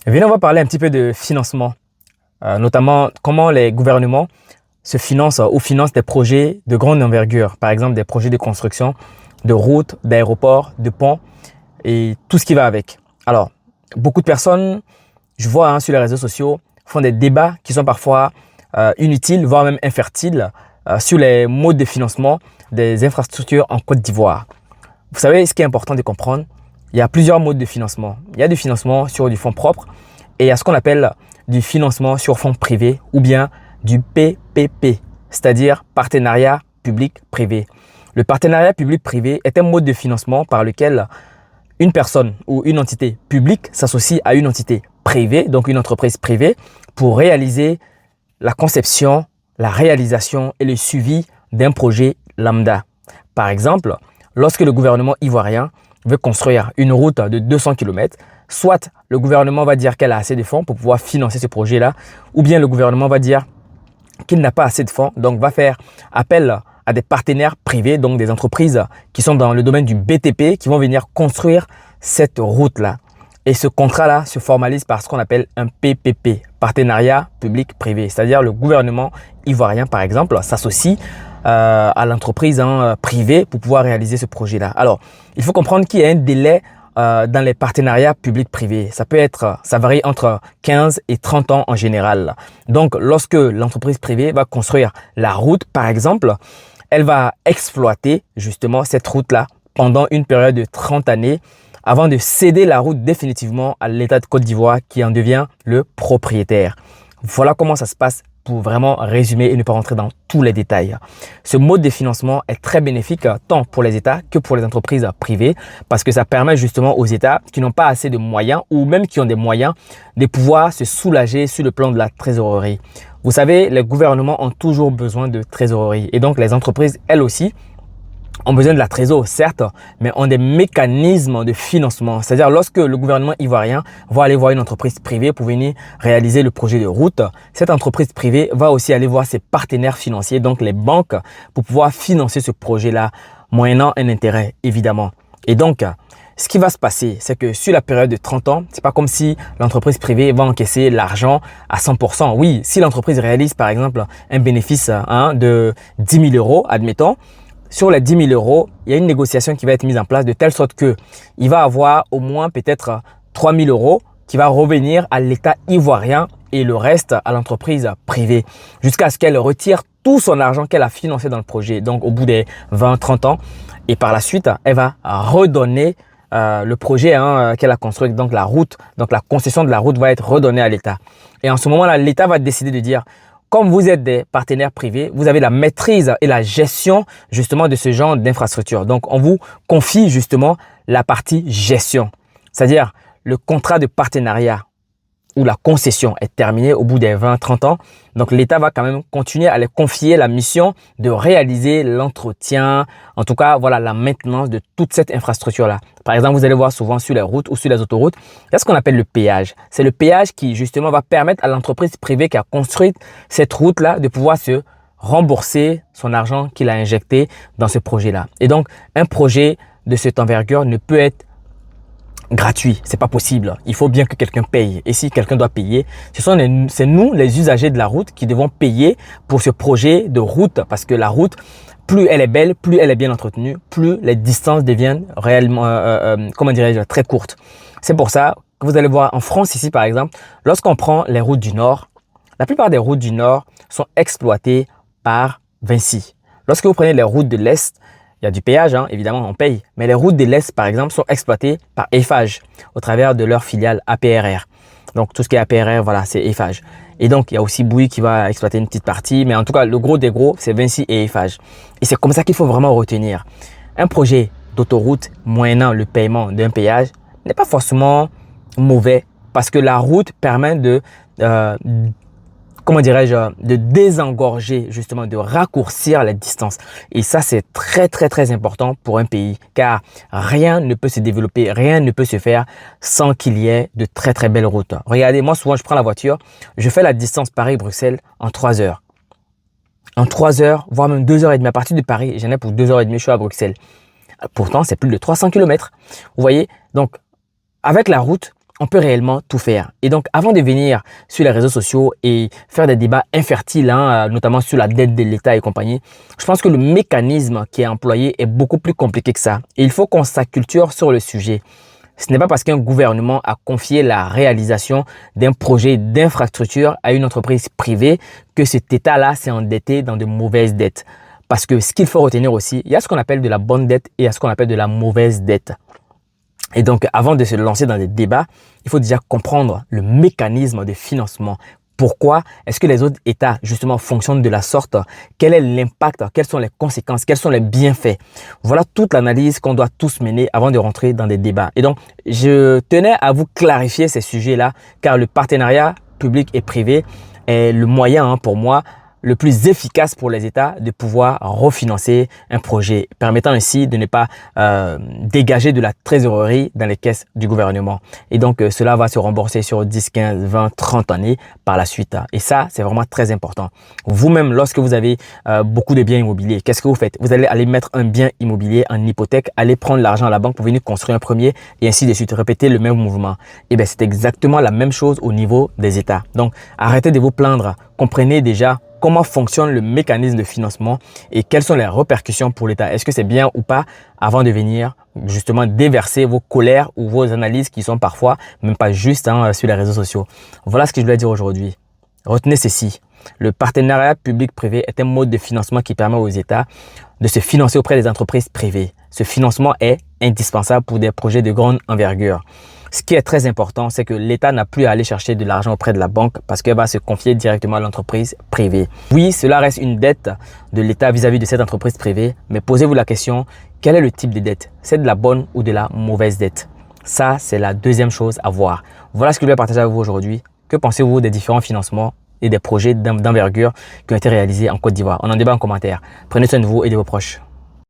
Venez, on va parler un petit peu de financement, notamment comment les gouvernements se financent ou financent des projets de grande envergure, par exemple des projets de construction de routes, d'aéroports, de ponts et tout ce qui va avec. Alors, beaucoup de personnes, je vois sur les réseaux sociaux, font des débats qui sont parfois inutiles, voire même infertiles, sur les modes de financement des infrastructures en Côte d'Ivoire. Vous savez, ce qui est important de comprendre, il y a plusieurs modes de financement. Il y a du financement sur du fonds propre et il y a ce qu'on appelle du financement sur fonds privés ou bien du PPP, c'est-à-dire partenariat public-privé. Le partenariat public-privé est un mode de financement par lequel une personne ou une entité publique s'associe à une entité privée, donc une entreprise privée, pour réaliser la conception, la réalisation et le suivi d'un projet lambda. Par exemple, lorsque le gouvernement ivoirien veut construire une route de 200 km, soit le gouvernement va dire qu'elle a assez de fonds pour pouvoir financer ce projet-là, ou bien le gouvernement va dire qu'il n'a pas assez de fonds, donc va faire appel à des partenaires privés, donc des entreprises qui sont dans le domaine du BTP, qui vont venir construire cette route-là. Et ce contrat-là se formalise par ce qu'on appelle un PPP, partenariat public-privé. C'est-à-dire le gouvernement ivoirien, par exemple, s'associe à l'entreprise privée pour pouvoir réaliser ce projet-là. Alors, il faut comprendre qu'il y a un délai dans les partenariats publics-privés. Ça varie entre 15 et 30 ans en général. Donc, lorsque l'entreprise privée va construire la route, par exemple, elle va exploiter justement cette route-là pendant une période de 30 années avant de céder la route définitivement à l'État de Côte d'Ivoire qui en devient le propriétaire. Voilà comment ça se passe pour vraiment résumer et ne pas rentrer dans tous les détails. Ce mode de financement est très bénéfique tant pour les États que pour les entreprises privées parce que ça permet justement aux États qui n'ont pas assez de moyens ou même qui ont des moyens de pouvoir se soulager sur le plan de la trésorerie. Vous savez, les gouvernements ont toujours besoin de trésorerie et donc les entreprises, elles aussi, ont besoin de la trésor, certes, mais ont des mécanismes de financement. C'est-à-dire, lorsque le gouvernement ivoirien va aller voir une entreprise privée pour venir réaliser le projet de route, cette entreprise privée va aussi aller voir ses partenaires financiers, donc les banques, pour pouvoir financer ce projet-là, moyennant un intérêt, évidemment. Et donc, ce qui va se passer, c'est que sur la période de 30 ans, c'est pas comme si l'entreprise privée va encaisser l'argent à 100%. Oui, si l'entreprise réalise, par exemple, un bénéfice de 10 000 euros, admettons, sur les 10 000 euros, il y a une négociation qui va être mise en place de telle sorte qu'il va avoir au moins peut-être 3 000 euros qui va revenir à l'État ivoirien et le reste à l'entreprise privée jusqu'à ce qu'elle retire tout son argent qu'elle a financé dans le projet, donc au bout des 20-30 ans. Et par la suite, elle va redonner le projet qu'elle a construit, donc la route, donc la concession de la route va être redonnée à l'État. Et en ce moment-là, l'État va décider de dire comme vous êtes des partenaires privés, vous avez la maîtrise et la gestion justement de ce genre d'infrastructure. Donc, on vous confie justement la partie gestion, c'est-à-dire le contrat de partenariat où la concession est terminée au bout des 20-30 ans. Donc, l'État va quand même continuer à les confier la mission de réaliser l'entretien, en tout cas, voilà, la maintenance de toute cette infrastructure-là. Par exemple, vous allez voir souvent sur les routes ou sur les autoroutes, il y a ce qu'on appelle le péage. C'est le péage qui, justement, va permettre à l'entreprise privée qui a construit cette route-là de pouvoir se rembourser son argent qu'il a injecté dans ce projet-là. Et donc, un projet de cette envergure ne peut être gratuit, c'est pas possible. Il faut bien que quelqu'un paye. Et si quelqu'un doit payer, c'est nous, les usagers de la route, qui devons payer pour ce projet de route. Parce que la route, plus elle est belle, plus elle est bien entretenue, plus les distances deviennent réellement, très courtes. C'est pour ça que vous allez voir en France ici, par exemple, lorsqu'on prend les routes du Nord, la plupart des routes du Nord sont exploitées par Vinci. Lorsque vous prenez les routes de l'Est, il y a du péage, évidemment, on paye. Mais les routes de l'Est, par exemple, sont exploitées par Eiffage au travers de leur filiale APRR. Donc, tout ce qui est APRR, voilà, c'est Eiffage. Et donc, il y a aussi Bouygues qui va exploiter une petite partie. Mais en tout cas, le gros des gros, c'est Vinci et Eiffage. Et c'est comme ça qu'il faut vraiment retenir. Un projet d'autoroute moyennant le paiement d'un péage n'est pas forcément mauvais parce que la route permet de désengorger, justement, de raccourcir les distances. Et ça, c'est très, très, très important pour un pays, car rien ne peut se développer, rien ne peut se faire sans qu'il y ait de très, très belles routes. Regardez, moi, souvent, je prends la voiture, je fais la distance Paris-Bruxelles en 3 heures. En 3 heures, voire même 2h30. À partir de Paris, j'en ai pour 2h30, je suis à Bruxelles. Pourtant, c'est plus de 300 km. Vous voyez, donc, avec la route, on peut réellement tout faire. Et donc, avant de venir sur les réseaux sociaux et faire des débats infertiles, notamment sur la dette de l'État et compagnie, je pense que le mécanisme qui est employé est beaucoup plus compliqué que ça. Et il faut qu'on s'acculture sur le sujet. Ce n'est pas parce qu'un gouvernement a confié la réalisation d'un projet d'infrastructure à une entreprise privée que cet État-là s'est endetté dans de mauvaises dettes. Parce que ce qu'il faut retenir aussi, il y a ce qu'on appelle de la bonne dette et il y a ce qu'on appelle de la mauvaise dette. Et donc, avant de se lancer dans des débats, il faut déjà comprendre le mécanisme de financement. Pourquoi est-ce que les autres États, justement, fonctionnent de la sorte? Quel est l'impact? Quelles sont les conséquences? Quels sont les bienfaits? Voilà toute l'analyse qu'on doit tous mener avant de rentrer dans des débats. Et donc, je tenais à vous clarifier ces sujets-là, car le partenariat public et privé est le moyen pour moi le plus efficace pour les États de pouvoir refinancer un projet, permettant ainsi de ne pas dégager de la trésorerie dans les caisses du gouvernement. Et donc, cela va se rembourser sur 10, 15, 20, 30 années par la suite. Et ça, c'est vraiment très important. Vous-même, lorsque vous avez beaucoup de biens immobiliers, qu'est-ce que vous faites? Vous allez aller mettre un bien immobilier en hypothèque, aller prendre l'argent à la banque pour venir construire un premier et ainsi de suite, répéter le même mouvement. Et bien, c'est exactement la même chose au niveau des États. Donc, arrêtez de vous plaindre. Comprenez déjà comment fonctionne le mécanisme de financement et quelles sont les répercussions pour l'État. Est-ce que c'est bien ou pas avant de venir justement déverser vos colères ou vos analyses qui sont parfois même pas justes sur les réseaux sociaux. Voilà ce que je voulais dire aujourd'hui. Retenez ceci. Le partenariat public-privé est un mode de financement qui permet aux États de se financer auprès des entreprises privées. Ce financement est indispensable pour des projets de grande envergure. Ce qui est très important, c'est que l'État n'a plus à aller chercher de l'argent auprès de la banque parce qu'elle va se confier directement à l'entreprise privée. Oui, cela reste une dette de l'État vis-à-vis de cette entreprise privée, mais posez-vous la question, quel est le type de dette? C'est de la bonne ou de la mauvaise dette? Ça, c'est la deuxième chose à voir. Voilà ce que je voulais partager avec vous aujourd'hui. Que pensez-vous des différents financements et des projets d'envergure qui ont été réalisés en Côte d'Ivoire? On en débat en commentaire. Prenez soin de vous et de vos proches.